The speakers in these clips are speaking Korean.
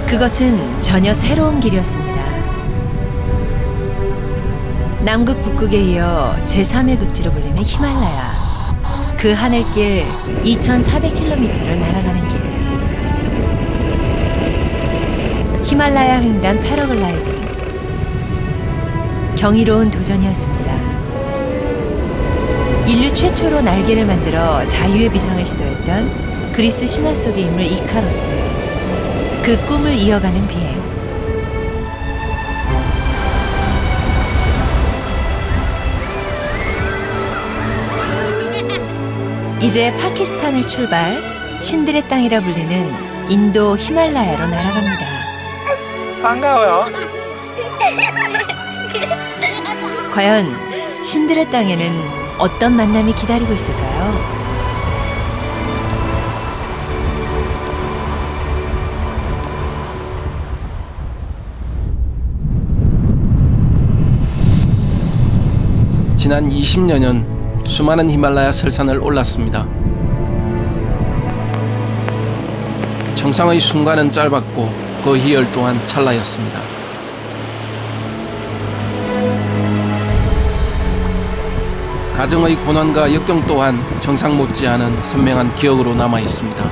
그것은 전혀 새로운 길이었습니다. 남극 북극에 이어 제3의 극지로 불리는 히말라야. 그 하늘길 2,400km를 날아가는 길. 히말라야 횡단 패러글라이딩. 경이로운 도전이었습니다. 인류 최초로 날개를 만들어 자유의 비상을 시도했던 그리스 신화 속의 인물 이카로스. 그 꿈을 이어가는 비행. 이제 파키스탄을 출발, 신들의 땅이라 불리는 인도 히말라야로 날아갑니다. 반가워요. 과연 신들의 땅에는 어떤 만남이 기다리고 있을까요? 지난 20여 년 수많은 히말라야 설산을 올랐습니다. 정상의 순간은 짧았고 그 희열 또한 찰나였습니다. 가정의 고난과 역경 또한 정상 못지않은 선명한 기억으로 남아 있습니다.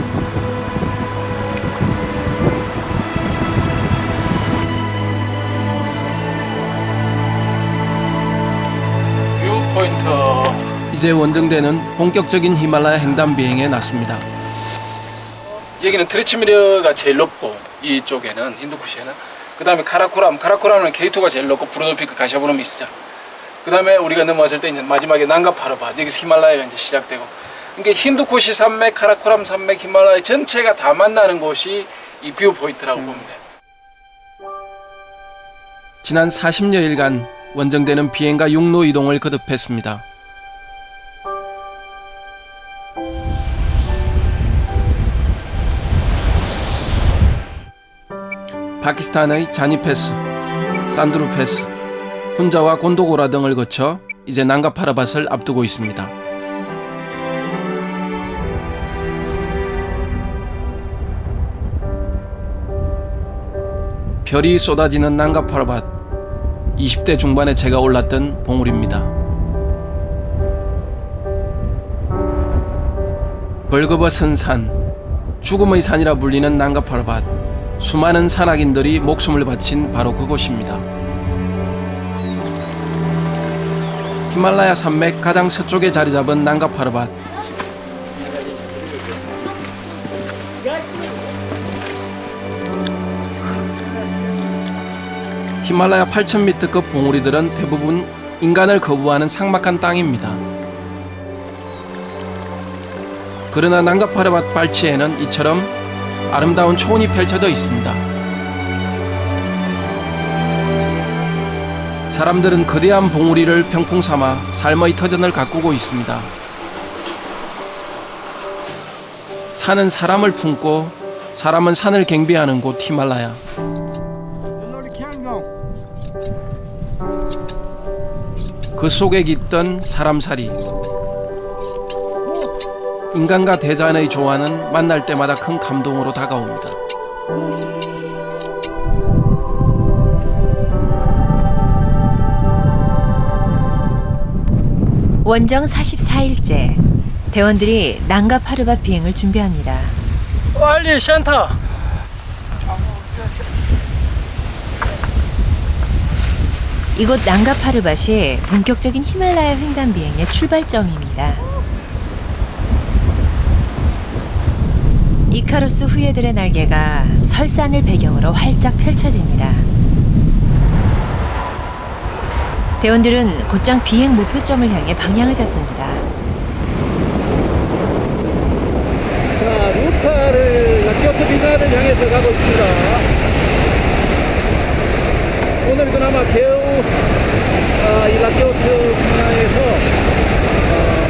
뷰포인트. 이제 원정대는 본격적인 히말라야 횡단 비행에 났습니다. 여기는 트리치미르가 제일 높고 이쪽에는 힌두쿠시에는 그 다음에 카라코람은 K2가 제일 높고 브로드피크 가샤부름이 있죠. 그 다음에 우리가 넘어왔을 때 이제 마지막에 난가파르바 여기서 히말라야가 이제 시작되고, 그러니까 힌두쿠시 산맥, 카라코람 산맥, 히말라야 전체가 다 만나는 곳이 이 뷰포인트라고 보면 돼요. 지난 40여일간 원정대는 비행과 육로 이동을 거듭했습니다. 파키스탄의 자니 패스, 산두르 패스, 훈자와 곤도고라 등을 거쳐 이제 난가파르밧을 앞두고 있습니다. 별이 쏟아지는 난가파르밧, 20대 중반에 제가 올랐던 봉우리입니다. 벌거벗은 산, 죽음의 산이라 불리는 난가파르밧, 수많은 산악인들이 목숨을 바친 바로 그곳입니다. 히말라야 산맥 가장 서쪽에 자리 잡은 난가파르밧. 히말라야 8,000m급 봉우리들은 대부분 인간을 거부하는 삭막한 땅입니다. 그러나 난가파르밧 발치에는 이처럼 아름다운 초원이 펼쳐져 있습니다. 사람들은 거대한 봉우리를 병풍 삼아 삶의 터전을 가꾸고 있습니다. 산은 사람을 품고 사람은 산을 경배하는 곳 히말라야. 그 속에 깃던 사람살이. 인간과 대자연의 조화는 만날 때마다 큰 감동으로 다가옵니다. 원정 44일째, 대원들이 난가파르밧 비행을 준비합니다. 빨리 센터. 이곳 난가파르밧이 본격적인 히말라야 횡단 비행의 출발점입니다. 이카루스 후예들의 날개가 설산을 배경으로 활짝 펼쳐집니다. 대원들은 곧장 비행 목표점을 향해 방향을 잡습니다. 자, 루카를 라키오트 빙하를 향해서 가고 있습니다. 오늘 그나마 겨우 이 라키오트 빙하에서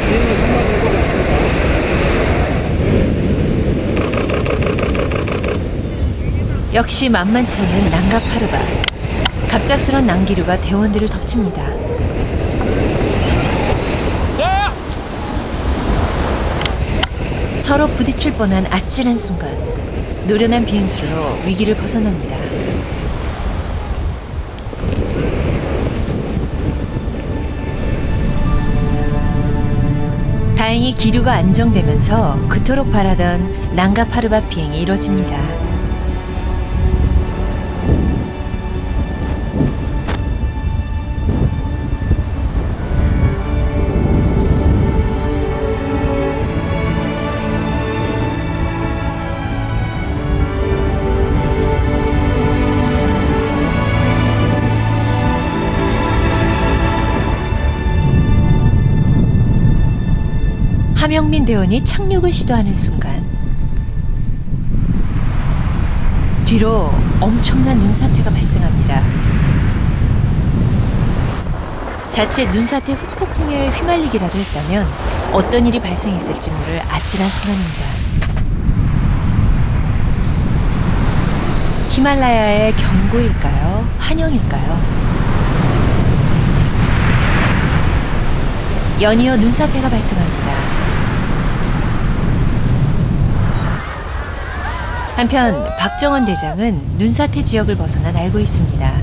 비행의 손맛을 보고 있습니다. 역시 만만치 않은 난가파르밧. 갑작스런 난기류가 대원들을 덮칩니다. 서로 부딪힐 뻔한 아찔한 순간, 노련한 비행술로 위기를 벗어납니다. 다행히 기류가 안정되면서 그토록 바라던 난가파르바 비행이 이뤄집니다. 하명민 대원이 착륙을 시도하는 순간 뒤로 엄청난 눈사태가 발생합니다. 자칫 눈사태 후폭풍에 휘말리기라도 했다면 어떤 일이 발생했을지 모를 아찔한 순간입니다. 히말라야의 경고일까요? 환영일까요? 연이어 눈사태가 발생합니다. 한편 박정원 대장은 눈사태 지역을 벗어나 날고 있습니다.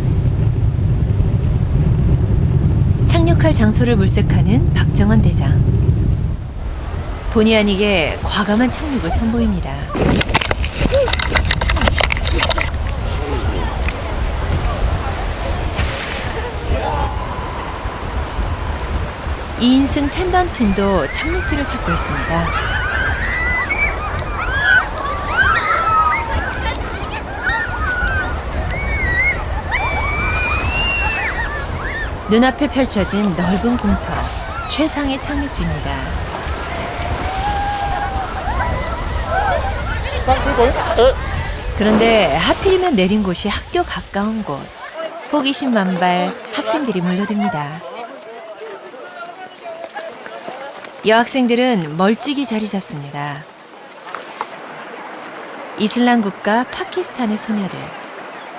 착륙할 장소를 물색하는 박정원 대장. 본의 아니게 과감한 착륙을 선보입니다. 2인승 텐던튼도 착륙지를 찾고 있습니다. 눈앞에 펼쳐진 넓은 공터, 최상의 착륙지입니다. 그런데 하필이면 내린 곳이 학교 가까운 곳. 호기심 만발 학생들이 몰려듭니다. 여학생들은 멀찍이 자리 잡습니다. 이슬람 국가 파키스탄의 소녀들.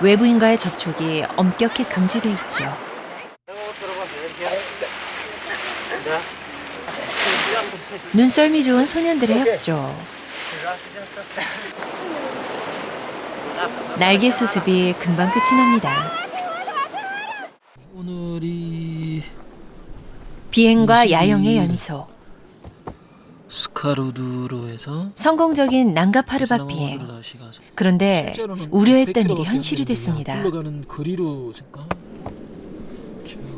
외부인과의 접촉이 엄격히 금지돼 있죠. 눈썰미 좋은 소년들의 협조. 날개 수습이 금방 끝이 납니다. 오늘이 비행과 야영의 연속. 스카르두로에서 성공적인 난가파르바 비행. 그런데 우려했던 일이 현실이 됐습니다.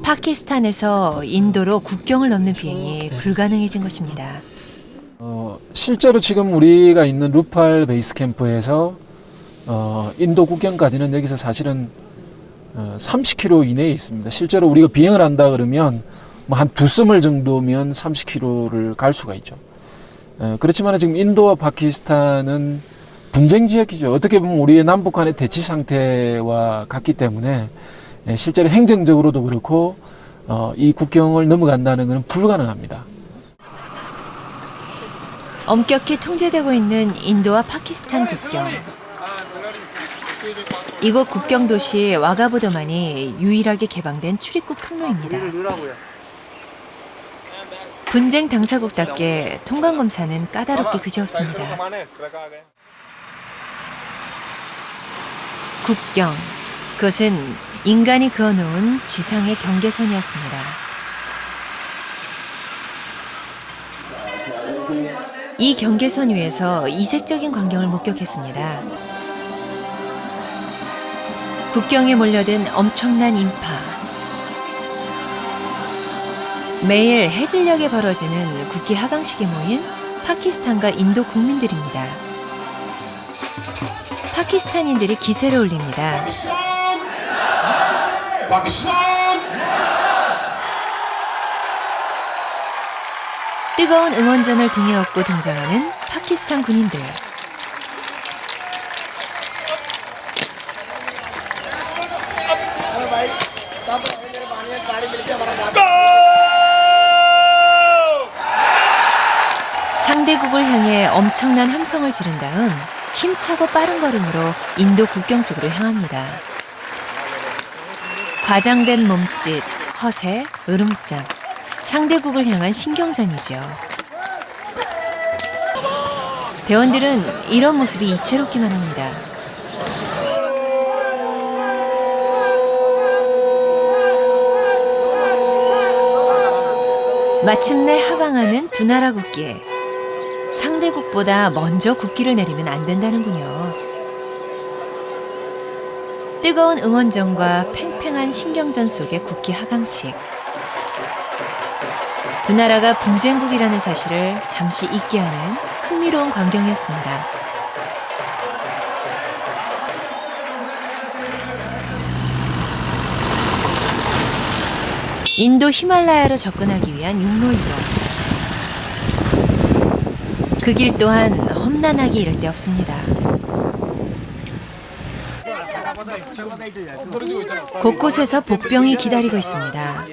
파키스탄에서 인도로 국경을 넘는 비행이 불가능해진 것입니다. 실제로 지금 우리가 있는 루팔 베이스 캠프에서 인도 국경까지는 여기서 사실은 30km 이내에 있습니다. 실제로 우리가 비행을 한다 그러면 뭐 한 두 스물 정도면 30km를 갈 수가 있죠. 그렇지만 지금 인도와 파키스탄은 분쟁 지역이죠. 어떻게 보면 우리의 남북한의 대치 상태와 같기 때문에 실제로 행정적으로도 그렇고 이 국경을 넘어간다는 것은 불가능합니다. 엄격히 통제되고 있는 인도와 파키스탄 국경. 이곳 국경 도시 와가보더만이 유일하게 개방된 출입국 통로입니다. 분쟁 당사국답게 통관 검사는 까다롭게 그지없습니다. 국경, 그것은 인간이 그어놓은 지상의 경계선이었습니다. 이 경계선 위에서 이색적인 광경을 목격했습니다. 국경에 몰려든 엄청난 인파. 매일 해질녘에 벌어지는 국기 하강식에 모인 파키스탄과 인도 국민들입니다. 파키스탄인들이 기세를 올립니다. 뜨거운 응원전을 등에 업고 등장하는 파키스탄 군인들. 상대국을 향해 엄청난 함성을 지른 다음 힘차고 빠른 걸음으로 인도 국경 쪽으로 향합니다. 과장된 몸짓, 허세, 으름장. 상대국을 향한 신경전이죠. 대원들은 이런 모습이 이채롭기만 합니다. 마침내 하강하는 두 나라 국기에 상대국보다 먼저 국기를 내리면 안 된다는군요. 뜨거운 응원전과 팽팽한 신경전 속의 국기 하강식. 두 나라가 분쟁국이라는 사실을 잠시 잊게 하는 흥미로운 광경이었습니다. 인도 히말라야로 접근하기 위한 육로 이동. 그 길 또한 험난하기 이를 데 없습니다. 곳곳에서 복병이 기다리고 있습니다.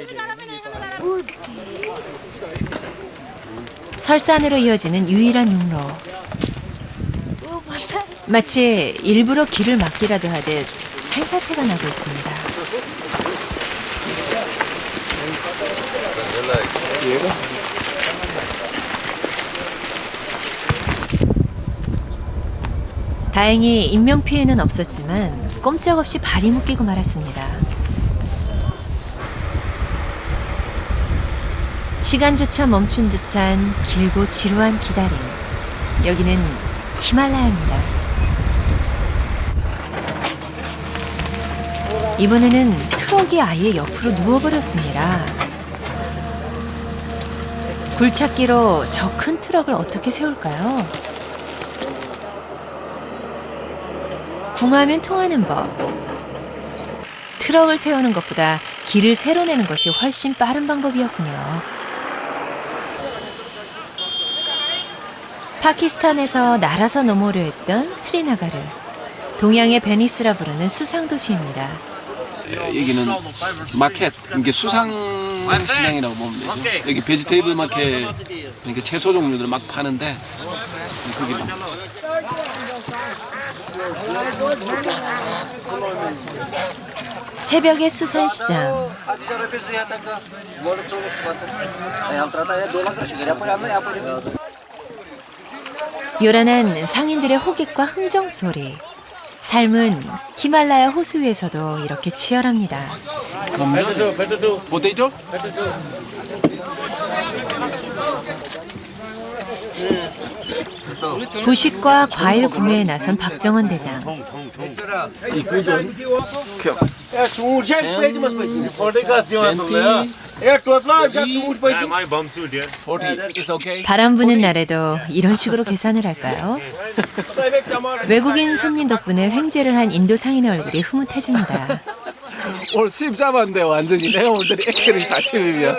설산으로 이어지는 유일한 육로. 마치 일부러 길을 막기라도 하듯 산사태가 나고 있습니다. 다행히 인명피해는 없었지만 꼼짝없이 발이 묶이고 말았습니다. 시간조차 멈춘 듯한 길고 지루한 기다림. 여기는 히말라야입니다. 이번에는 트럭이 아예 옆으로 누워버렸습니다. 굴착기로 저 큰 트럭을 어떻게 세울까요? 궁하면 통하는 법. 트럭을 세우는 것보다 길을 새로 내는 것이 훨씬 빠른 방법이었군요. 파키스탄에서 날아서 넘어오려 했던 스리나가르. 동양의 베니스라 부르는 수상도시입니다. 여기는 마켓, 이게 수상 시장이라고 보면 되죠. 여기 베지테이블 마켓, 이렇게 채소 종류들 막 파는데 거기 막. 새벽의 수산시장. 요란한 상인들의 호객과 흥정 소리. 삶은 히말라야 호수 위에서도 이렇게 치열합니다. 포테이토? 부식과 과일 구매에 나선 박정원 대장. 바람 부는 날에도 이런 식으로 계산을 할까요? 외국인 손님 덕분에 횡재를 한 인도 상인의 얼굴이 흐뭇해집니다. 오늘 수입 잡았는데 완전히 내가 올 때는 액들이 40이면.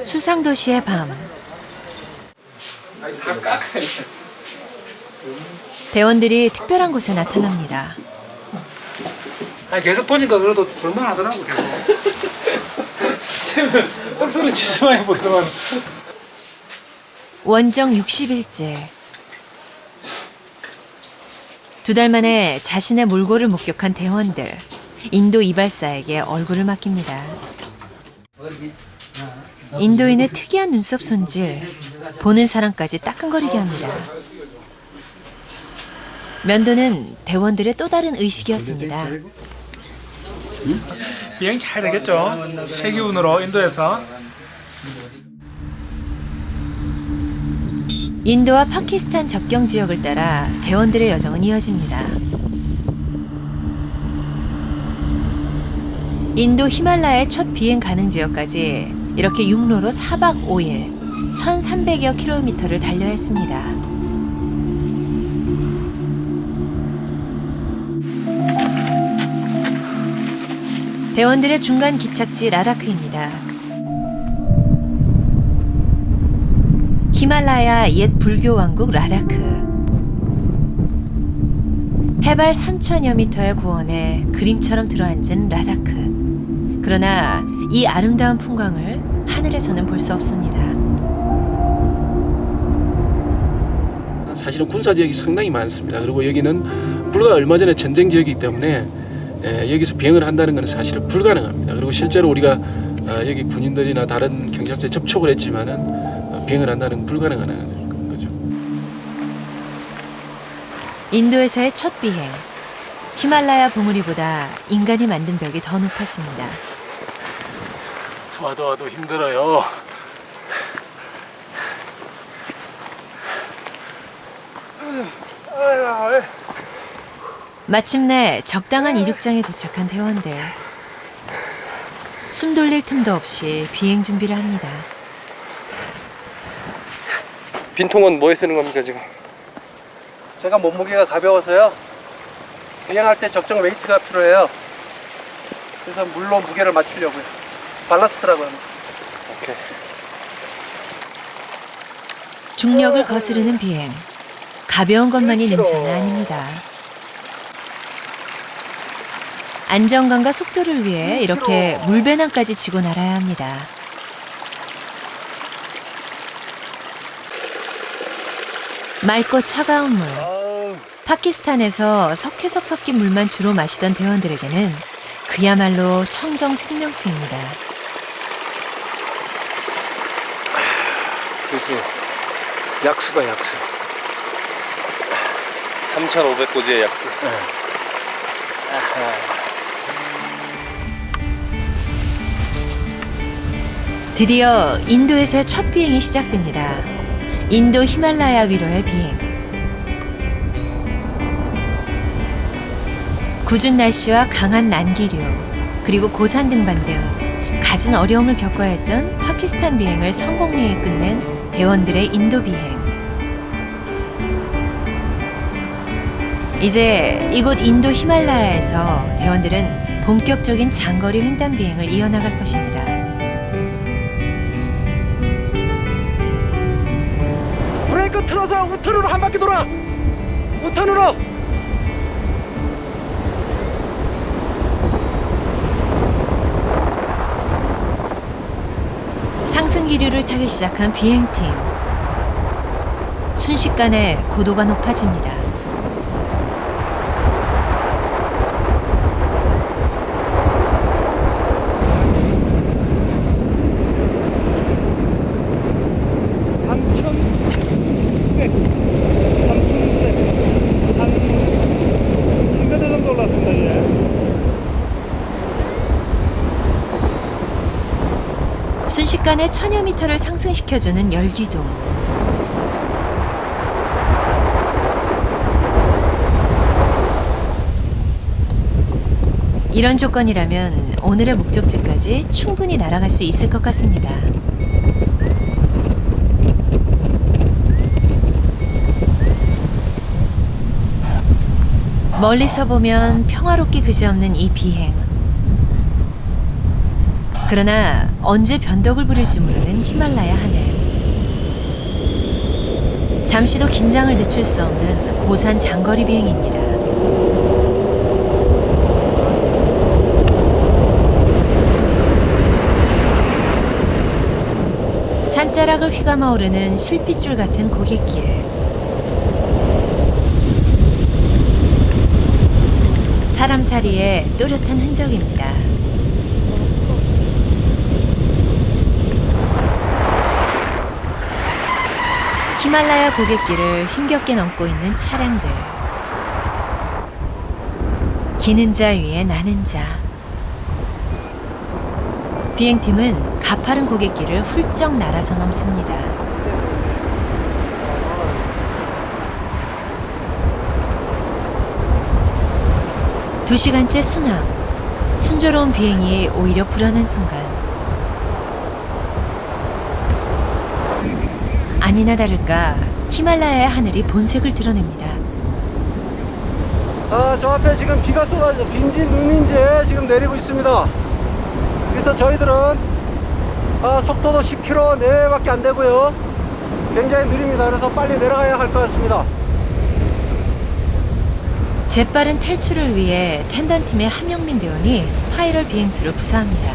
수상도시의 밤. 대원들이 특별한 곳에 나타납니다. 아니 계속 보니까 그래도 볼만하더라고 계속. 쟤는 떡소리 진짜 많이 보이더만. 원정 60일째. 두 달 만에 자신의 몰골을 목격한 대원들. 인도 이발사에게 얼굴을 맡깁니다. 인도인의 특이한 눈썹 손질. 보는 사람까지 따끔거리게 합니다. 면도는 대원들의 또 다른 의식이었습니다. 비행 잘 되겠죠? 세기운으로 인도에서. 인도와 파키스탄 접경 지역을 따라 대원들의 여정은 이어집니다. 인도 히말라야의 첫 비행 가능 지역까지 이렇게 육로로 4박 5일 1300여 킬로미터를 달려야 했습니다. 대원들의 중간 기착지 라다크입니다. 히말라야 옛 불교 왕국 라다크. 해발 3000여 미터의 고원에 그림처럼 들어앉은 라다크. 그러나 이 아름다운 풍광을 하늘에서는 볼 수 없습니다. 사실은 군사 지역이 상당히 많습니다. 그리고 여기는 불과 얼마 전에 전쟁 지역이기 때문에 여기서 비행을 한다는 것은 사실은 불가능합니다. 그리고 실제로 우리가 여기 군인들이나 다른 경찰서에 접촉을 했지만은 비행을 한다는 건 불가능한 거죠. 인도에서의 첫 비행. 히말라야 봉우리보다 인간이 만든 벽이 더 높았습니다. 와도 힘들어요. 마침내 적당한 이륙장에 도착한 대원들. 숨 돌릴 틈도 없이 비행 준비를 합니다. 빈통은 뭐에 쓰는 겁니까 지금? 제가 몸무게가 가벼워서요. 비행할 때 적정 웨이트가 필요해요. 그래서 물로 무게를 맞추려고요. 발라스트라고 합니다. 오케이. 중력을 거스르는 비행. 가벼운 것만이 능사는 아닙니다. 안정감과 속도를 위해 이렇게 물배낭까지 지고 날아야 합니다. 맑고 차가운 물. 파키스탄에서 석회석 섞인 물만 주로 마시던 대원들에게는 그야말로 청정 생명수입니다. 교수님, 약수다 약수. 3,500고지의 약수. 드디어 인도에서의 첫 비행이 시작됩니다. 인도 히말라야 위로의 비행. 궂은 날씨와 강한 난기류, 그리고 고산 등반 등 갖은 어려움을 겪어야 했던 파키스탄 비행을 성공리에 끝낸 대원들의 인도 비행. 이제 이곳 인도 히말라야에서 대원들은 본격적인 장거리 횡단 비행을 이어나갈 것입니다. 브레이크 틀어서 우턴으로 한 바퀴 돌아. 우턴으로. 상승 기류를 타기 시작한 비행팀. 순식간에 고도가 높아집니다. 순식간에 1000여 미터를 상승시켜주는 열기둥. 이런 조건이라면 오늘의 목적지까지 충분히 날아갈 수 있을 것 같습니다. 멀리서 보면 평화롭기 그지없는 이 비행. 그러나 언제 변덕을 부릴지 모르는 히말라야 하늘. 잠시도 긴장을 늦출 수 없는 고산 장거리 비행입니다. 산자락을 휘감아 오르는 실핏줄 같은 고갯길. 사람살이의 또렷한 흔적입니다. 히말라야 고갯길을 힘겹게 넘고 있는 차량들. 기는 자 위에 나는 자. 비행팀은 가파른 고갯길을 훌쩍 날아서 넘습니다. 두 시간째 순항. 순조로운 비행이 오히려 불안한 순간. 아니나 다를까 히말라야의 하늘이 본색을 드러냅니다. 저 앞에 지금 비가 쏟아져 빈지 눈인지 지금 내리고 있습니다. 그래서 저희들은 속도도 10km 내외밖에 안 되고요. 굉장히 느립니다. 그래서 빨리 내려가야 할 것 같습니다. 재빠른 탈출을 위해 텐던팀의 함영민 대원이 스파이럴 비행수를 구사합니다.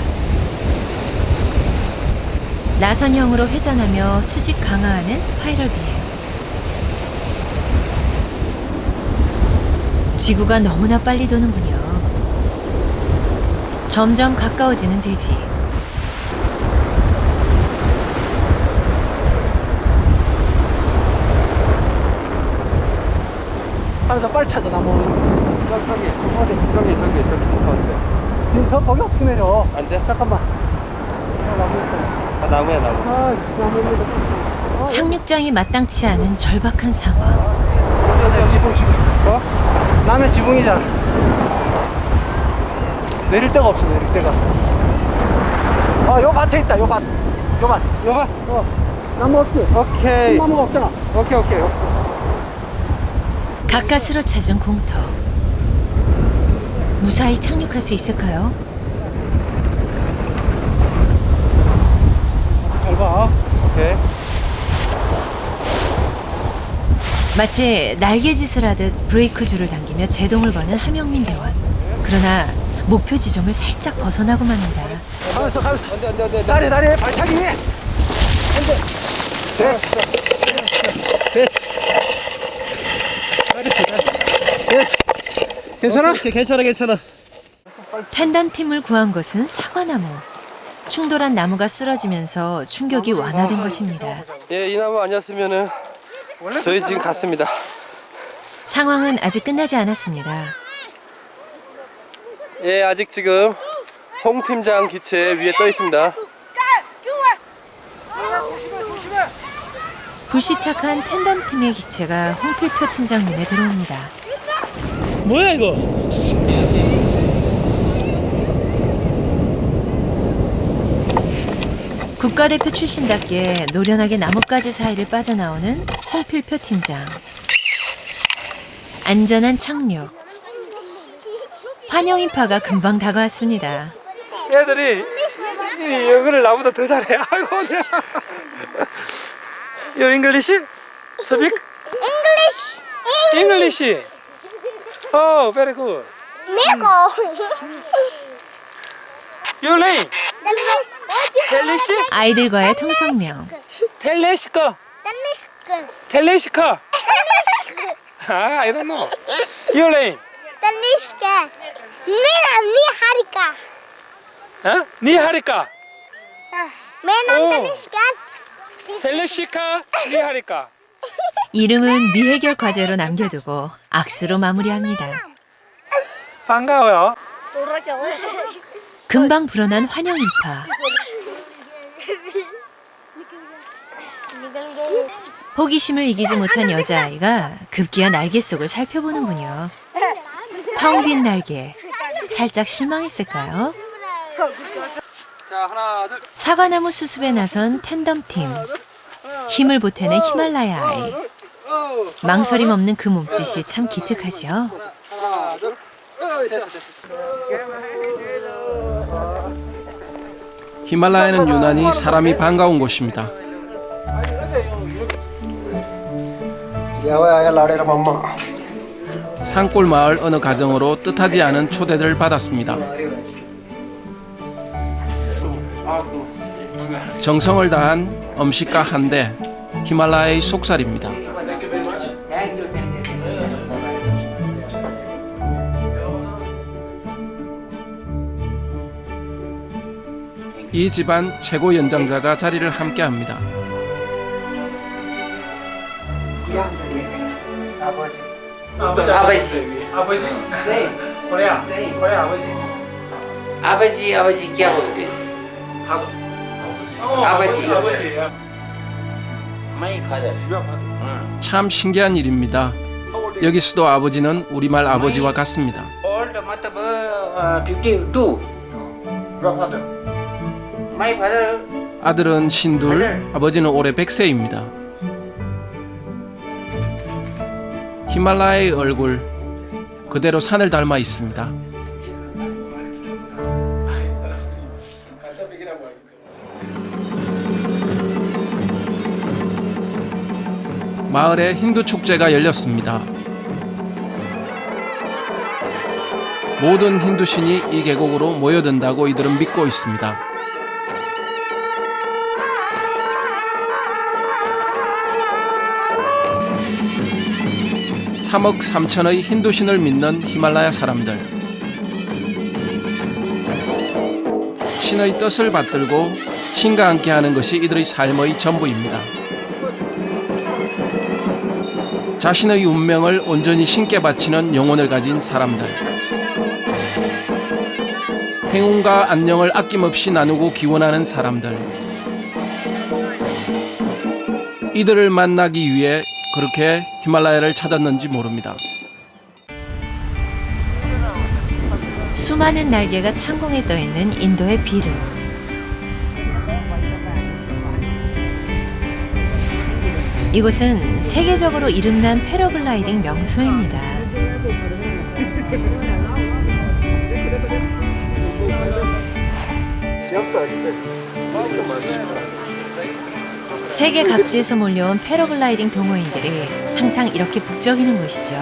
나선형으로 회전하며 수직 강화하는 스파이럴 비행. 지구가 너무나 빨리 도는군요. 점점 가까워지는 대지. 하면서 빨리 찾아 나무. 저기 빈터인데. 빈터 거기 어떻게 내려? 안 돼? 잠깐만. 나무 있다. 아 나무야 나무. 아이씨 나무 있는데. 착륙장이 마땅치 않은 절박한 상황. 지붕. 어? 남의 지붕이잖아. 내릴 데가 없어 내릴 데가. 요 밭에 있다 요 밭. 요 밭. 나무 없지? 오케이. 나무가 없잖아. 오케이 없어. 가까스로 찾은 공터. 무사히 착륙할 수 있을까요? 잘 봐. 오케이. 마치 날개짓을 하듯 브레이크 줄을 당기며 제동을 거는 함영민 대원. 그러나 목표 지점을 살짝 벗어나고 맙니다. 가면서. 다리 발차기. 됐어. 괜찮아. 텐단팀을 구한 것은 사과나무. 충돌한 나무가 쓰러지면서 충격이 완화된 것입니다. 예, 이 나무 아니었으면은 저희 지금 갔습니다. 상황은 아직 끝나지 않았습니다. 예, 아직 지금 홍 팀장 기체 위에 떠 있습니다. 불시착한 텐덤팀의 기체가 홍필표 팀장 눈에 들어옵니다. 뭐야 이거? 국가대표 출신답게 노련하게 나뭇가지 사이를 빠져나오는 홍필표 팀장. 안전한 착륙. 환영 인파가 금방 다가왔습니다. 애들이 이 영어를 나보다 더 잘해. 아이고. Your English? Speak? English. Oh, very good. Your name? 텔레시? 아이들과의 통성명. 텔레시카. 텔레시카. Ah, I don't know. Your name? Tanishka. Niharika. Huh? 니하리카. My name Oh. Tanishka. 텔레시카 니하리카. 이름은 미해결 과제로 남겨두고 악수로 마무리합니다. 반가워요. 금방 불어난 환영 인파. 호기심을 이기지 못한 여자아이가 급기야 날개 속을 살펴보는군요. 텅 빈 날개. 살짝 실망했을까요? 자 하나 둘. 사과나무 수습에 나선 텐덤팀. 힘을 보태는 히말라야 아이. 망설임 없는 그 몸짓이 참 기특하죠. 하나 둘. 됐어. 히말라야는 유난히 사람이 반가운 곳입니다. 산골 마을 어느 가정으로 뜻하지 않은 초대를 받았습니다. 정성을 다한 음식과 한대 히말라야의 속살입니다. 이 집안 최고 연장자가 자리를 함께합니다. 아버지. 코리아 아버지. 아버지 क्या बोलते हैं? 아버지. My father. 참 신기한 일입니다. 여기서도 아버지는 우리말 아버지와 같습니다. Old मतलब 52. Father. My father. 아들은 신둘, 아버지는 올해 100세입니다. 히말라야의 얼굴, 그대로 산을 닮아 있습니다. 마을에 힌두 축제가 열렸습니다. 모든 힌두 신이 이 계곡으로 모여든다고 이들은 믿고 있습니다. 3억 3천의 힌두신을 믿는 히말라야 사람들. 신의 뜻을 받들고 신과 함께 하는 것이 이들의 삶의 전부입니다. 자신의 운명을 온전히 신께 바치는 영혼을 가진 사람들. 행운과 안녕을 아낌없이 나누고 기원하는 사람들. 이들을 만나기 위해 그렇게 히말라야를 찾았는지 모릅니다. 수많은 날개가 창공에 떠있는 인도의 비르. 이곳은 세계적으로 이름난 패러글라이딩 명소입니다. 세계 각지에서 몰려온 패러글라이딩 동호인들이 항상 이렇게 북적이는 곳이죠.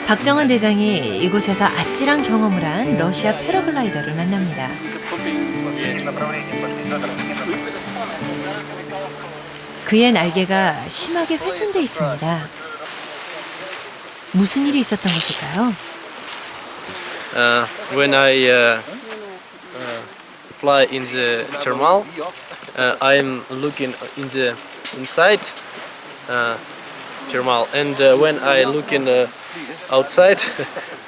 박정원 대장이 이곳에서 아찔한 경험을 한 러시아 패러글라이더를 만납니다. 그의 날개가 심하게 훼손돼 있습니다. 무슨 일이 있었던 것일까요? When I fly in the thermal, I'm looking in the inside thermal, and when I look in outside,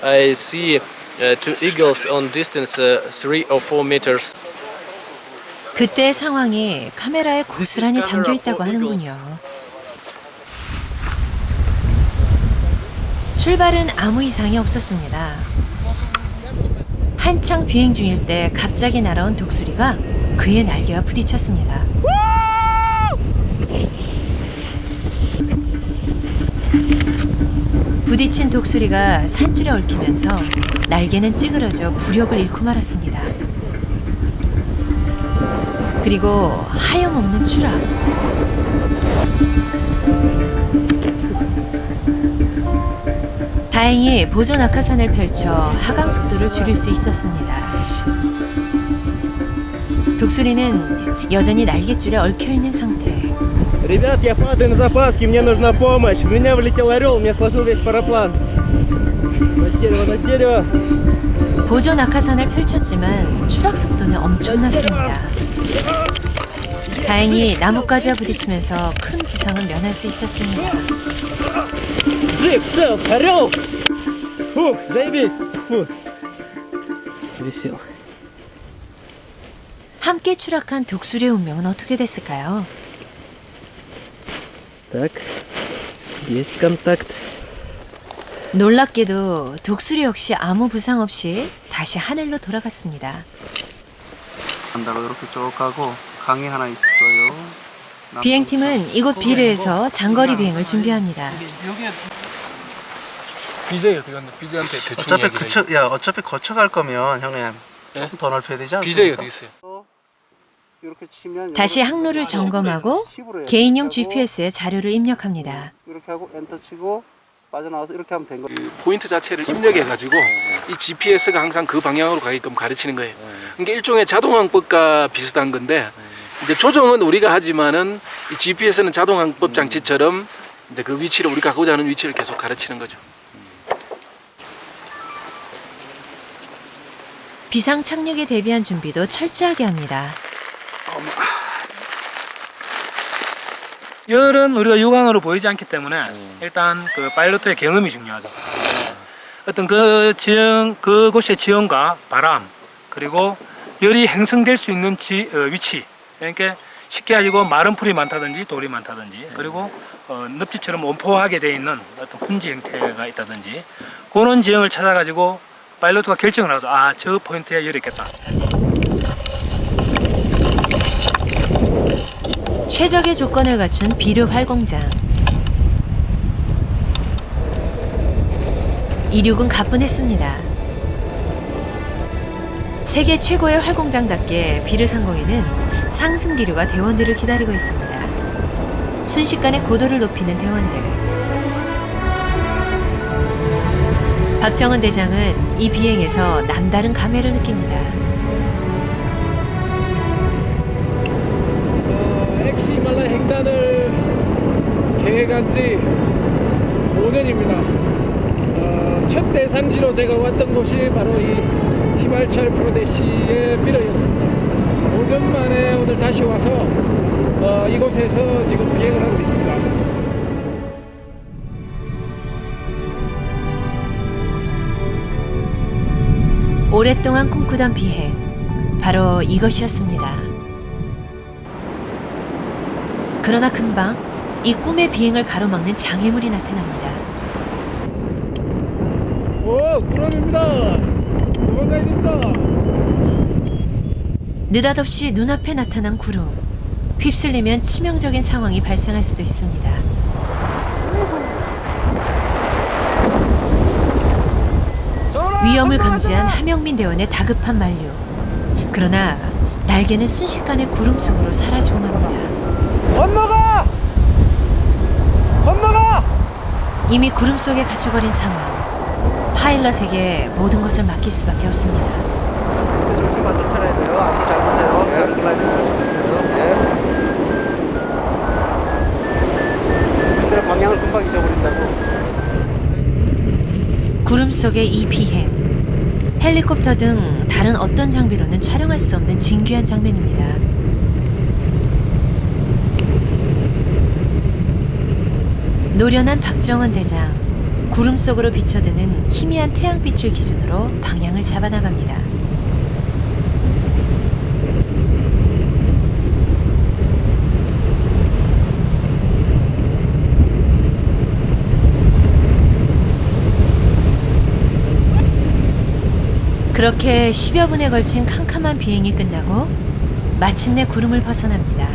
I see two eagles on distance 3 or 4 meters. 그때의 상황이 카메라에 고스란히 담겨 있다고 하는군요. 출발은 아무 이상이 없었습니다. 한창 비행 중일 때 갑자기 날아온 독수리가 그의 날개와 부딪혔습니다. 부딪힌 독수리가 산줄에 얽히면서 날개는 찌그러져 부력을 잃고 말았습니다. 그리고 하염없는 추락. 다행히 보조 낙하산을 펼쳐 하강 속도를 줄일 수 있었습니다. 독수리는 여전히 날갯줄에 얽혀있는 상태. Ребят, я падаю на запаске, мне нужна помощь. В меня влетел орел, мне сложил весь параплан. На дерево, на дерево. 보조 낙하산을 펼쳤지만 추락 속도는 엄청났습니다. 다행히 나뭇가지와 부딪히면서 큰 부상은 면할 수 있었습니다. Джип, цел, орел! Фух, заебись! Фух. Висел. 함께 추락한 독수리의 운명은 어떻게 됐을까요? Так, есть контакт. 놀랍게도 독수리 역시 아무 부상 없이 다시 하늘로 돌아갔습니다. 이렇게 쭉 가고 강이 하나 있어요. 비행팀은 이곳 비르에서 장거리 비행을 준비합니다. BJ 어떻게 한다? BJ한테 대충 어차피 이야기를 어차피 거쳐갈 거면 형님 예? 조금 더 넓혀야 되지 않습니까? BJ 어디 있어요? 이렇게 치면 다시 항로를 점검하고 개인용 GPS에 자료를 입력합니다. 이렇게 하고 엔터 치고 빠져나와서 이렇게 하면 된 거예요. 그 포인트 자체를 입력해가지고 이 GPS가 항상 그 방향으로 가게끔 가르치는 거예요. 그러니까 일종의 자동항법과 비슷한 건데 이제 조정은 우리가 하지만은 이 GPS는 자동항법 장치처럼 이제 그 위치를 우리가 가고자 하는 위치를 계속 가르치는 거죠. 비상 착륙에 대비한 준비도 철저하게 합니다. 열은 우리가 육안으로 보이지 않기 때문에 일단 그 파일럿의 경험이 중요하죠. 어떤 그 지형, 그곳의 지형과 바람, 그리고 열이 형성될 수 있는 위치. 그러니까 쉽게 가지고 마른 풀이 많다든지 돌이 많다든지, 그리고 늪지처럼 원포하게 되어 있는 어떤 훈지 형태가 있다든지, 그런 지형을 찾아가지고 파일럿가 결정을 하죠. 아, 저 포인트에 열이 있겠다. 최적의 조건을 갖춘 비르 활공장. 이륙은 가뿐했습니다. 세계 최고의 활공장답게 비르 상공에는 상승 기류가 대원들을 기다리고 있습니다. 순식간에 고도를 높이는 대원들. 박정원 대장은 이 비행에서 남다른 감회를 느낍니다. 엑시말라 횡단을 계획한 지 5년입니다. 첫 대상지로 제가 왔던 곳이 바로 이 히말찰 프라데시의 비르였습니다. 5년 만에 오늘 다시 와서 이곳에서 지금 비행을 하고 있습니다. 오랫동안 꿈꾸던 비행, 바로 이것이었습니다. 그러나 금방 이 꿈의 비행을 가로막는 장애물이 나타납니다. 구름입니다. 도망가야 됩니다. 느닷없이 눈앞에 나타난 구름. 휩쓸리면 치명적인 상황이 발생할 수도 있습니다. 위험을 감지한 함영민 대원의 다급한 만류. 그러나 날개는 순식간에 구름 속으로 사라지고 맙니다. 건너가! 건너가! 이미 구름 속에 갇혀버린 상황. 파일럿에게 모든 것을 맡길 수밖에 없습니다. 정신 바짝 차려야 돼요. 앞을 잘 보세요. 패러글라이딩 쓸 수도 있어요. 그들의 방향을 금방 잊어버린다고. 구름 속의 이 비행. 헬리콥터 등 다른 어떤 장비로는 촬영할 수 없는 진귀한 장면입니다. 노련한 박정원 대장. 구름 속으로 비춰드는 희미한 태양빛을 기준으로 방향을 잡아나갑니다. 그렇게 10여 분에 걸친 캄캄한 비행이 끝나고 마침내 구름을 벗어납니다.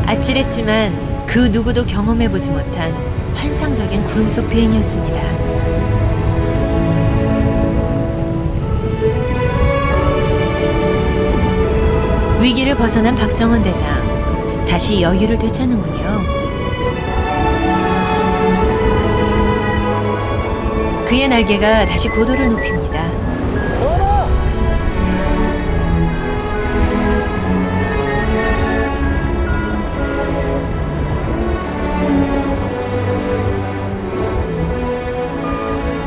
아찔했지만 그 누구도 경험해보지 못한 환상적인 구름 속 비행이었습니다. 위기를 벗어난 박정원 대장, 다시 여유를 되찾는군요. 그의 날개가 다시 고도를 높입니다.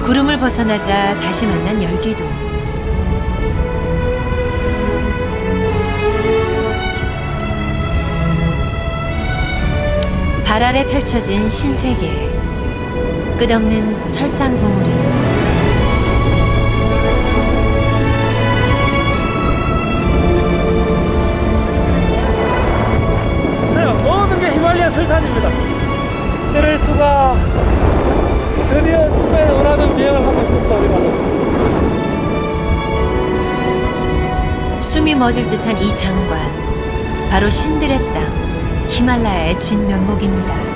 구름을 벗어나자 다시 만난 열기둥. 발 아래 펼쳐진 신세계. 끝없는 설산봉우리. 모든 게 히말라야 설산입니다. 때릴 수가 드디어 꿈에 원하는 비행을 하고 있습니다. 우리가 숨이 멎을 듯한 이 장관, 바로 신들의 땅, 히말라야의 진면목입니다.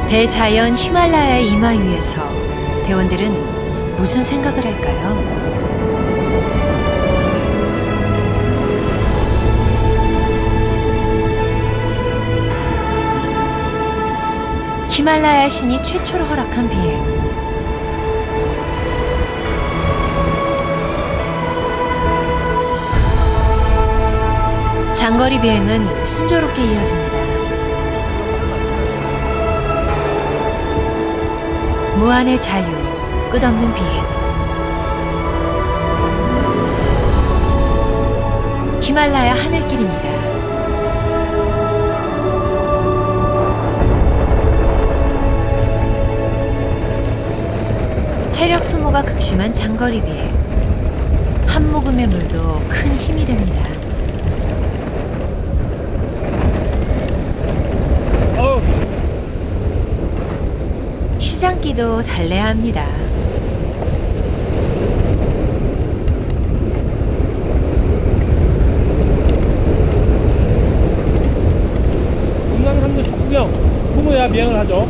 대자연 히말라야의 이마 위에서 대원들은 무슨 생각을 할까요? 히말라야 신이 최초로 허락한 비행. 장거리 비행은 순조롭게 이어집니다. 무한의 자유, 끝없는 비행. 히말라야 하늘길입니다. 체력 소모가 극심한 장거리 비행. 한 모금의 물도 큰 힘이 됩니다. 시장기도 달래야 합니다. 금강산도 식구경 후무야 비행을 하죠.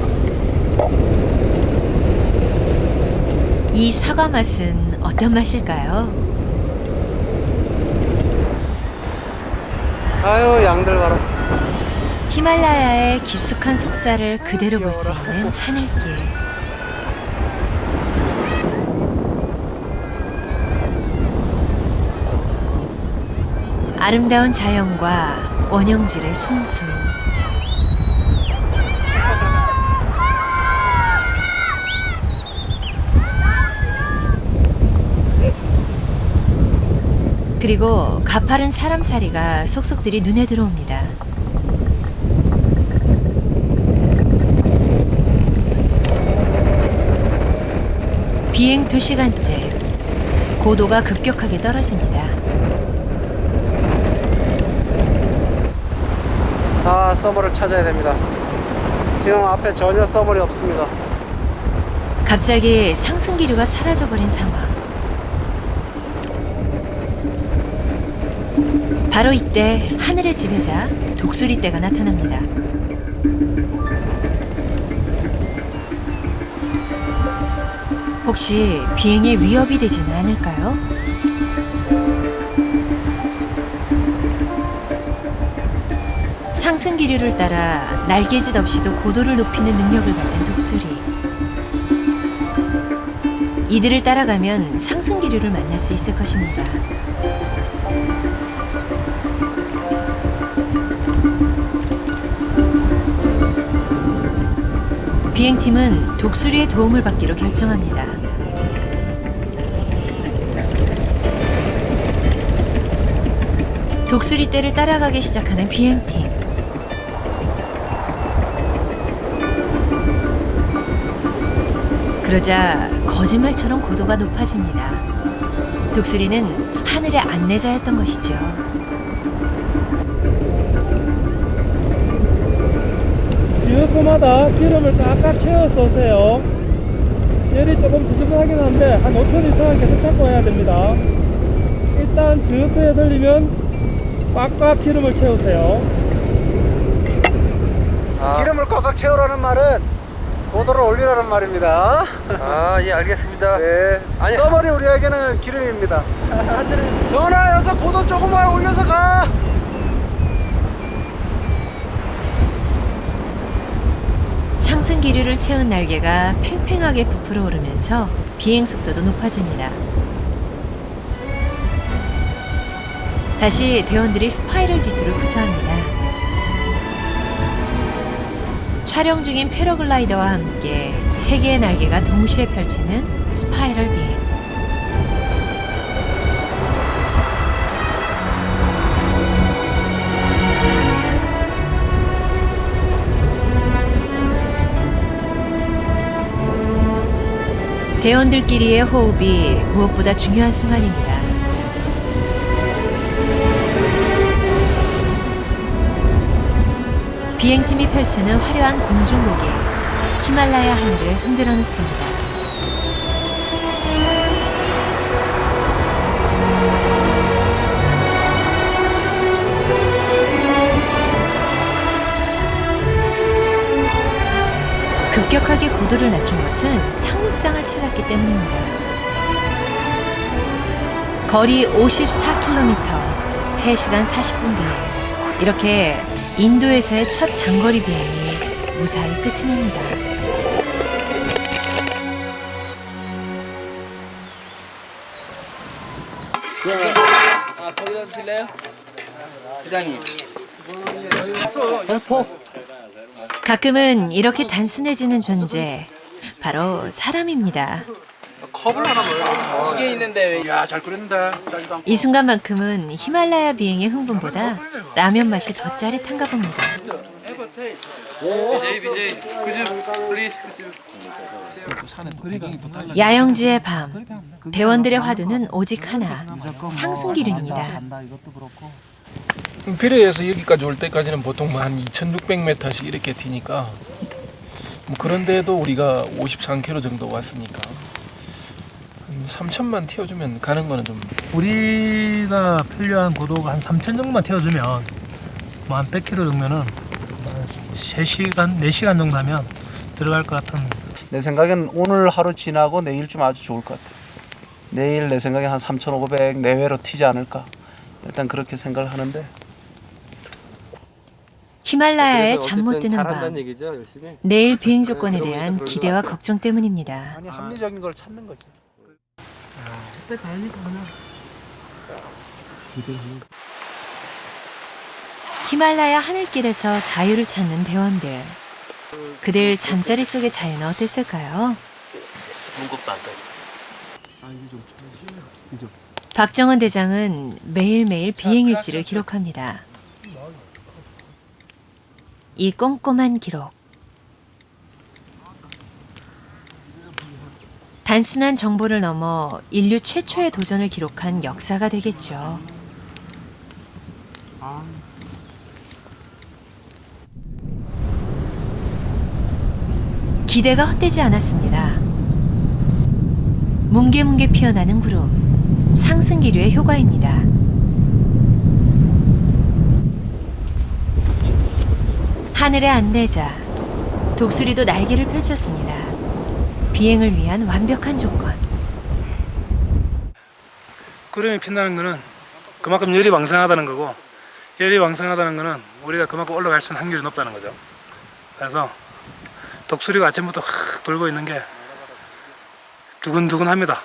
이 사과 맛은 어떤 맛일까요? 아유, 양들 봐라. 히말라야의 깊숙한 속살을 그대로 볼 수 있는 하늘길. 아름다운 자연과 원형질의 순수. 그리고 가파른 사람살이가 속속들이 눈에 들어옵니다. 비행 2시간째. 고도가 급격하게 떨어집니다. 아, 서머를 찾아야 됩니다. 지금 앞에 전혀 서머이 없습니다. 갑자기 상승 기류가 사라져버린 상황. 바로 이때 하늘의 지배자 독수리떼가 나타납니다. 혹시 비행에 위협이 되지는 않을까요? 상승 기류를 따라 날개짓 없이도 고도를 높이는 능력을 가진 독수리. 이들을 따라가면 상승 기류를 만날 수 있을 것입니다. 비행팀은 독수리의 도움을 받기로 결정합니다. 독수리떼를 따라가기 시작하는 비행팀. 그러자 거짓말처럼 고도가 높아집니다. 독수리는 하늘의 안내자였던 것이죠. 지역구마다 기름을 꽉꽉 채워서 오세요. 열이 조금 부족하긴 한데 한 5천 이상은 계속 잡고 해야 됩니다. 일단 지역구에 들리면 꽉꽉 기름을 채우세요. 기름을 꽉꽉 채우라는 말은 고도를 올리라는 말입니다. 아, 예, 알겠습니다. 네. 아니, 서머리 우리에게는 기름입니다. 전하, 여기서 고도 조금만 올려서 가. 상승 기류를 채운 날개가 팽팽하게 부풀어 오르면서 비행 속도도 높아집니다. 다시 대원들이 스파이럴 기술을 구사합니다. 촬영 중인 패러글라이더와 함께 3개의 날개가 동시에 펼치는 스파이럴 비행. 대원들끼리의 호흡이 무엇보다 중요한 순간입니다. 비행팀이 펼치는 화려한 공중곡이 히말라야 하늘을 흔들어 놓습니다. 급격하게 고도를 낮춘 것은 착륙장을 찾았기 때문입니다. 거리 54km, 3시간 40분 비행. 이렇게 인도에서의 첫 장거리 비행이 무사히 끝이 납니다. 거기다 주실래요? 회장님. 가끔은 이렇게 단순해지는 존재, 바로 사람입니다. 컵을 하나 넣어요. 이게 있는데. 야, 잘 끓였는데. 이 순간만큼은 히말라야 비행의 흥분보다 라면 맛이 더 짜릿한가 봅니다. BJ, please. 야영지의 밤, 대원들의 화두는 오직 하나, 상승기류입니다. 피레에서 여기까지 올 때까지는 보통 한 2,600m씩 이렇게 튀니까 뭐 그런데도 우리가 53km 정도 왔으니까 3,000만 태워주면 가는 거는 좀. 우리가 필요한 고도가 한 3,000 정도만 태워주면 뭐 한 100km 정도면은 한 3시간, 4시간 정도 하면 들어갈 것 같은. 내 생각엔 오늘 하루 지나고 내일 좀 아주 좋을 것 같아. 내일 내 생각에 한 3,500 내외로 튀지 않을까. 일단 그렇게 생각을 하는데. 히말라야에 잠 못 드는 밤, 내일 비행 조건에 대한 기대와 걱정 때문입니다. 아니, 합리적인 걸 찾는 거지. 그때 가야니까 그냥. 히말라야 하늘길에서 자유를 찾는 대원들. 그들 잠자리 속의 자유는 어땠을까요? 박정원 대장은 매일매일 비행일지를 기록합니다. 이 꼼꼼한 기록. 단순한 정보를 넘어 인류 최초의 도전을 기록한 역사가 되겠죠. 기대가 헛되지 않았습니다. 뭉게뭉게 피어나는 구름, 상승기류의 효과입니다. 하늘의 안내자, 독수리도 날개를 펼쳤습니다. 비행을 위한 완벽한 조건. 구름이 빛나는 거는 그만큼 열이 왕성하다는 거고, 열이 왕성하다는 거는 우리가 그만큼 올라갈 수 있는 확률이 높다는 거죠. 그래서 독수리가 아침부터 확 돌고 있는 게 두근두근합니다.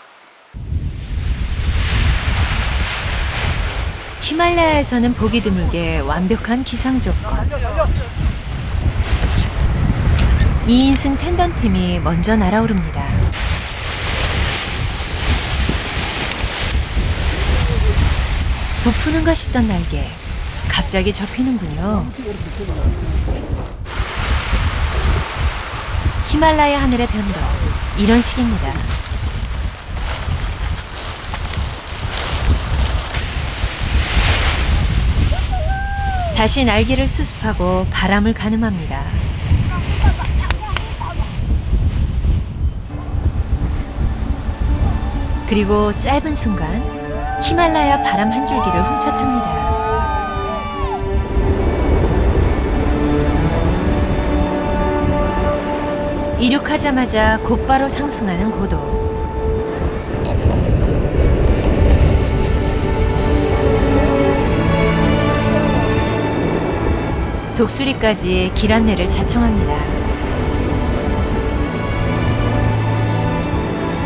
히말라야에서는 보기 드물게 완벽한 기상 조건. 2인승 텐던팀이 먼저 날아오릅니다. 부푸는가 싶던 날개, 갑자기 접히는군요. 히말라야 하늘의 변덕, 이런 식입니다. 다시 날개를 수습하고 바람을 가늠합니다. 그리고 짧은 순간 히말라야 바람 한 줄기를 훔쳐탑니다. 이륙하자마자 곧바로 상승하는 고도. 독수리까지 길 안내를 자청합니다.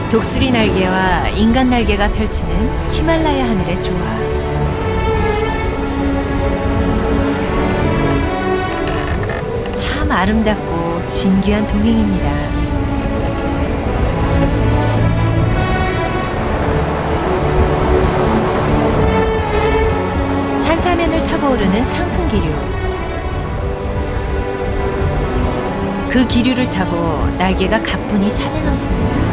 독수리 날개와 인간 날개가 펼치는 히말라야 하늘의 조화. 참 아름답고 진귀한 동행입니다. 산사면을 타고 오르는 상승기류. 그 기류를 타고 날개가 가뿐히 산을 넘습니다.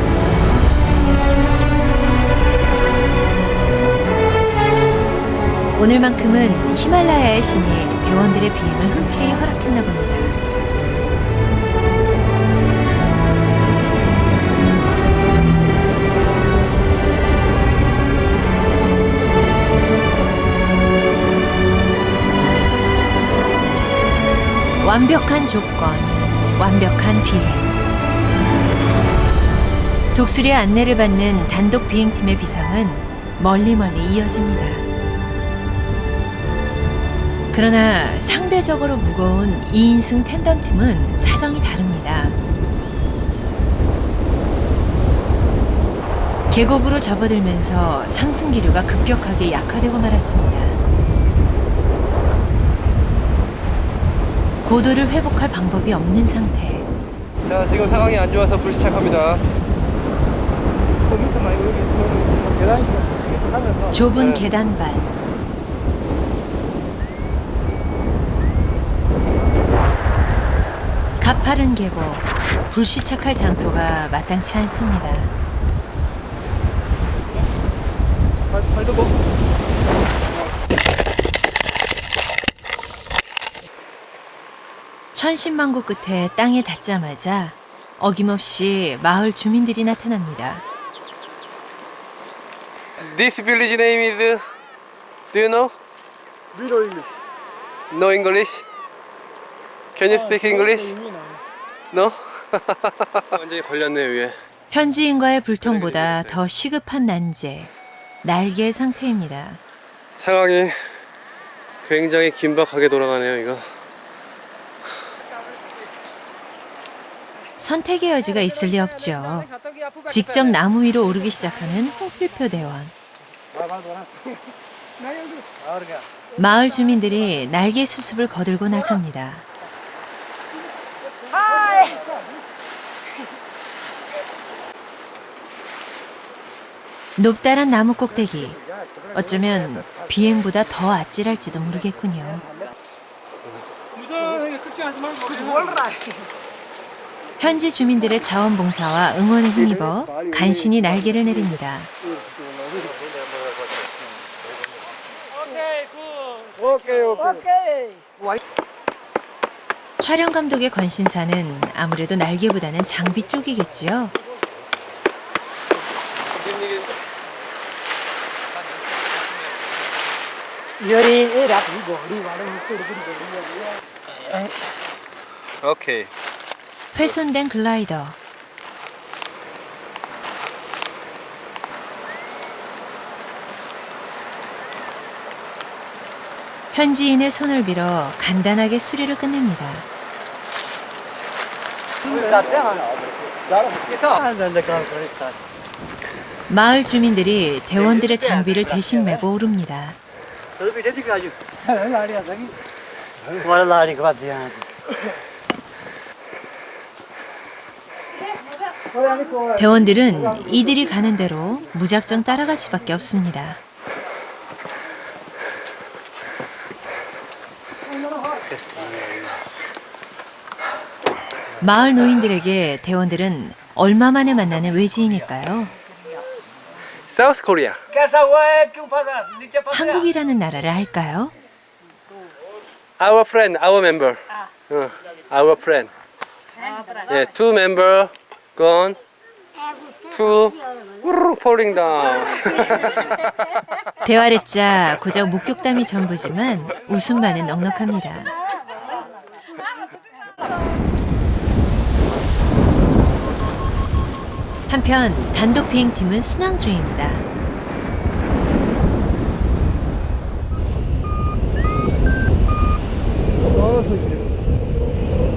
오늘만큼은 히말라야의 신이 대원들의 비행을 흔쾌히 허락했나 봅니다. 완벽한 조건, 완벽한 비행. 독수리의 안내를 받는 단독 비행팀의 비상은 멀리 이어집니다. 그러나 상대적으로 무거운 2인승 텐덤팀은 사정이 다릅니다. 계곡으로 접어들면서 상승기류가 급격하게 약화되고 말았습니다. 고도를 회복할 방법이 없는 상태. 자, 지금 상황이 안 좋아서 불시착합니다. 좁은 계단발. 가파른 계곡, 불시착할 장소가 마땅치 않습니다. 천신만고 끝에 땅에 닿자마자 어김없이 마을 주민들이 나타납니다. This village name is, do you know? No English. No English? Can you speak English? No? 완전히 걸렸네 위에. 현지인과의 불통보다 더 시급한 난제, 날개의 상태입니다. 상황이 굉장히 긴박하게 돌아가네요 이거. 선택의 여지가 있을 리 없죠. 직접 나무 위로 오르기 시작하는 홍필표 대원. 마을 주민들이 날개 수습을 거들고 나섭니다. 높다란 나무 꼭대기. 어쩌면 비행보다 더 아찔할지도 모르겠군요. 현지 주민들의 자원봉사와 응원에 힘입어 간신히 날개를 내립니다. 촬영 감독의 관심사는 아무래도 날개보다는 장비 쪽이겠지요. 오케이. 훼손된 글라이더. 현지인의 손을 빌어 간단하게 수리를 끝냅니다. 마을 주민들이 대원들의 장비를 대신 메고 오릅니다. 대원들은 이들이 가는 대로 무작정 따라갈 수밖에 없습니다. 마을 노인들에게 대원들은 얼마 만에 만나는 외지인일까요? 사우스 코리아. 한국이라는 나라를 알까요? Our friend, our member. Our friend. Yeah, 2 member gone. 2 falling down. 대화랬자 고작 목격담이 전부지만 웃음만은 넉넉합니다. 한편 단독 비행팀은 순항 중입니다.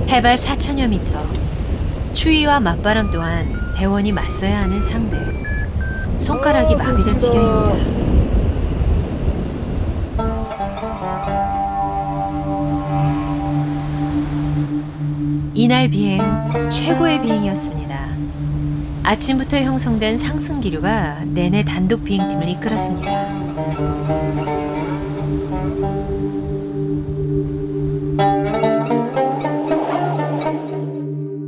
해발 4,000여 미터. 추위와 맞바람 또한 대원이 맞서야 하는 상대. 손가락이 마비될 지경입니다. 이날 비행 최고의 비행이었습니다. 아침부터 형성된 상승 기류가 내내 단독 비행팀을 이끌었습니다.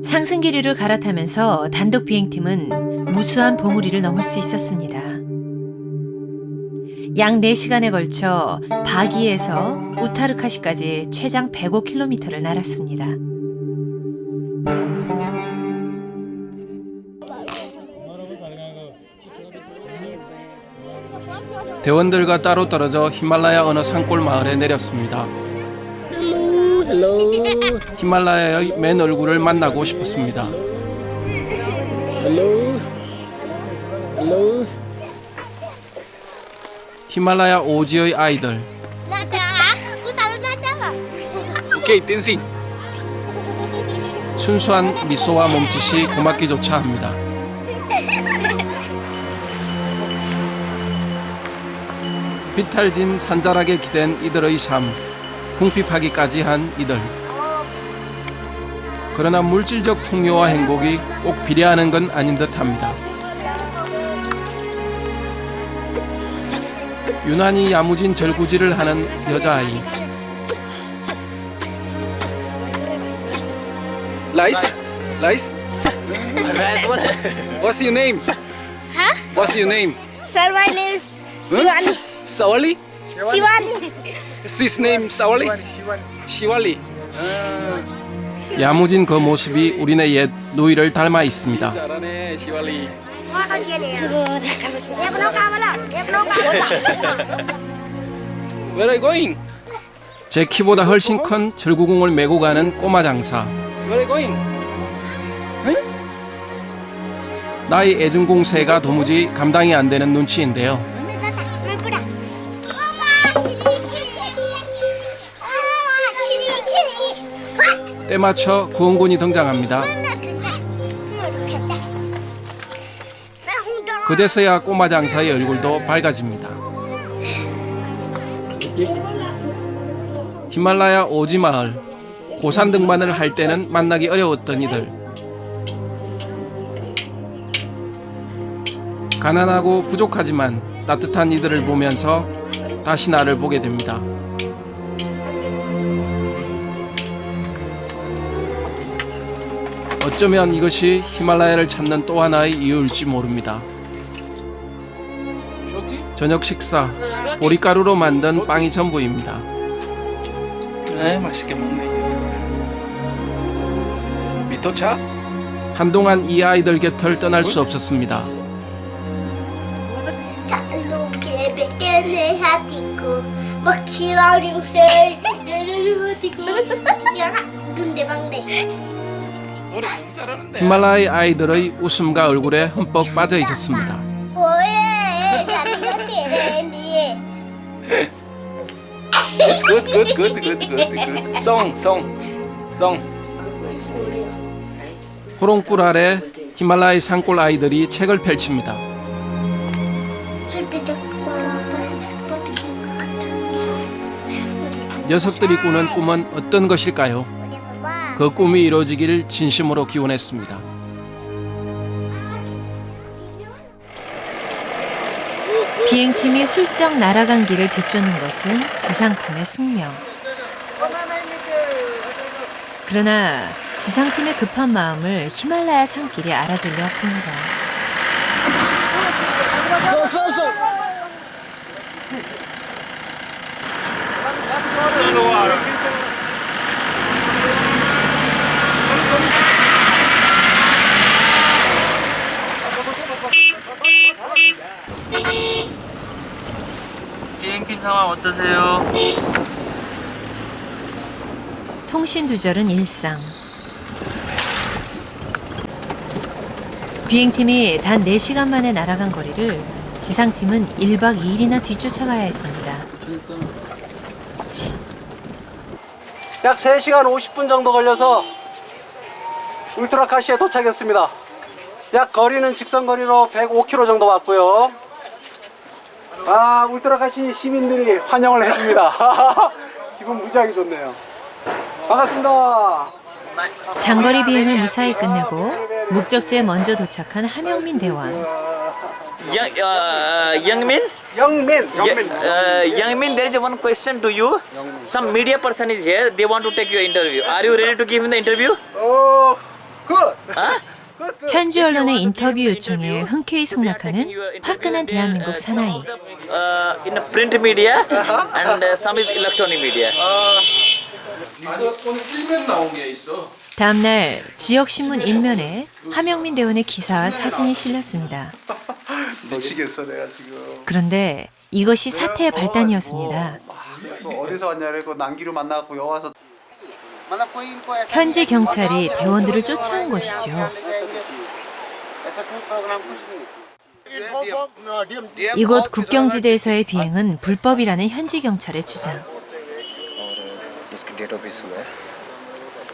상승 기류를 갈아타면서 단독 비행팀은 무수한 봉우리를 넘을 수 있었습니다. 약 4시간에 걸쳐 바기에서 우타르카시까지 최장 105km를 날았습니다. 대원들과 따로 떨어져 히말라야 어느 산골 마을에 내렸습니다. 히말라야의 맨 얼굴을 만나고 싶었습니다. 히말라야 오지의 아이들. 오케이, 댄싱. 순수한 미소와 몸짓이 고맙기조차 합니다. 비탈진 산자락에 기댄 이들의 삶, 궁핍하기까지 한 이들. 그러나 물질적 풍요와 행복이 꼭 비례하는 건 아닌 듯합니다. 유난히 야무진 절구질을 하는 여자아이. Lice? Lice? What's your name? Huh? What's your name? Sir, my name is Shivani. Sawali? Shivani. His name Sawali? Shivali. 야무진 그 모습이 우리네 옛 누이를 닮아 있습니다. 잘하네, Shivali. Where are you going? 제 키보다 훨씬 큰 절구공을 메고 가는 꼬마 장사. Where are you going? 나의 애증공세가 도무지 감당이 안 되는 눈치인데요. 때맞춰 구원군이 등장합니다. 그제서야 꼬마 장사의 얼굴도 밝아집니다. 히말라야 오지 마을, 고산 등반을 할 때는 만나기 어려웠던 이들. 가난하고 부족하지만 따뜻한 이들을 보면서 다시 나를 보게 됩니다. 어쩌면 이것이 히말라야를 찾는 또 하나의 이유일지 모릅니다. 저녁 식사, 보리가루로 만든 빵이 전부입니다. 맛있게 먹네. 미토차? 한동안 이 아이들 곁을 떠날 수 없었습니다. 노래 너무 잘하는데. 히말라야 아이들의 웃음과 얼굴에 흠뻑 빠져 있었습니다. good. Song. 호롱불 아래 히말라야 산골 아이들이 책을 펼칩니다. 녀석들이 꾸는 꿈은 어떤 것일까요? 그 꿈이 이루어지기를 진심으로 기원했습니다. 비행팀이 훌쩍 날아간 길을 뒤쫓는 것은 지상팀의 숙명. 그러나 지상팀의 급한 마음을 히말라야 산길이 알아줄 리 없습니다. 비행팀 상황 어떠세요? 통신 두절은 일상. 비행팀이 단 4시간 만에 날아간 거리를 지상팀은 1박 2일이나 뒤쫓아가야 했습니다. 약 3시간 50분 정도 걸려서 울트라카시에 도착했습니다. 약 거리는 직선 거리로 105km 정도 왔고요. 울트라카시 시민들이 환영을 해줍니다. 기분 무지하게 좋네요. 반갑습니다. 장거리 비행을 무사히 끝내고 목적지에 먼저 도착한 하명민 대원. Youngmin? 영민. Youngmin, there is one question to you. Some media person is here. They want to take your interview. Are you ready to give him the interview? 굿. Huh? 현지 언론의 인터뷰 요청에 흔쾌히 승낙하는 화끈한 대한민국 사나이. In the print media and some is electronic media. 오늘 일면 나온 게 있어. 다음날 지역신문 1면에 하명민 대원의 기사와 사진이 실렸습니다. 미치겠어 내가 지금. 그런데 이것이 사태의 발단이었습니다. 어디서 왔냐 이러고 난기류 만나고 여기 와서 현지 경찰이 대원들을 쫓아온 것이죠. 이곳 국경지대에서의 비행은 불법이라는 현지 경찰의 주장.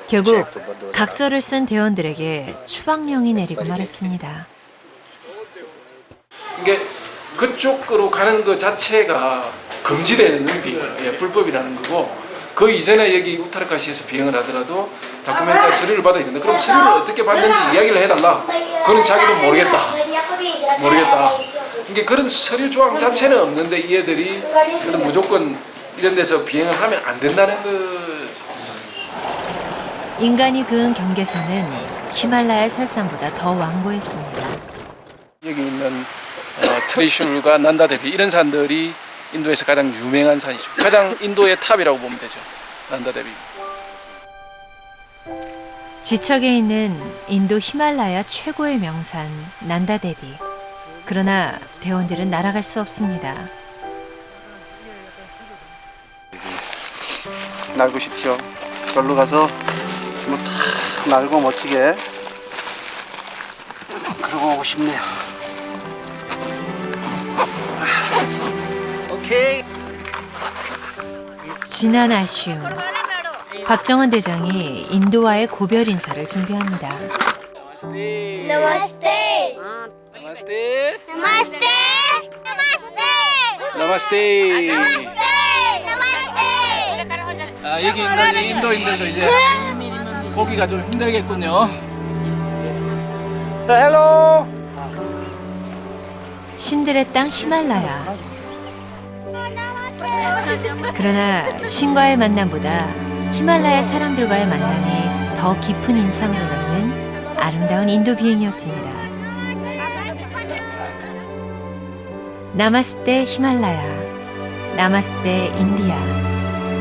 결국 각서를 쓴 대원들에게 추방령이 내리고 말았습니다. 이게 그쪽으로 가는 것 자체가 금지되는 비행이에요. 불법이라는 거고, 그 이전에 여기 우타르카시에서 비행을 하더라도 다큐멘터리 서류를 받아야 된다. 그럼 서류를 어떻게 받는지 이야기를 해달라. 그건 자기도 모르겠다. 이게 그런 서류 조항 자체는 없는데 이 애들이 무조건 이런 데서 비행을 하면 안 된다는 거. 인간이 그은 경계선은 히말라야 설산보다 더 완고했습니다. 여기 있는 트리슐과 난다데비 이런 산들이 인도에서 가장 유명한 산이죠. 가장 인도의 탑이라고 보면 되죠. 난다데비. 지척에 있는 인도 히말라야 최고의 명산 난다데비. 그러나 대원들은 날아갈 수 없습니다. 날고 싶죠. 절로 가서 탁 날고 멋지게 그러고 오고 싶네요. Okay. 지난 아쉬움. 박정원 대장이 인도와의 고별 인사를 준비합니다. Namaste. 나마스테. Namaste. Namaste. 나마스테. Namaste. Namaste. 여기 있는 이 인도인들도 이제 보기가 좀 힘들겠군요. 자, 헬로. 신들의 땅 히말라야. 그러나 신과의 만남보다 히말라야 사람들과의 만남이 더 깊은 인상으로 남는 아름다운 인도 비행이었습니다. 나마스테 히말라야, 나마스테 인디아.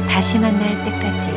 다시 만날 때까지.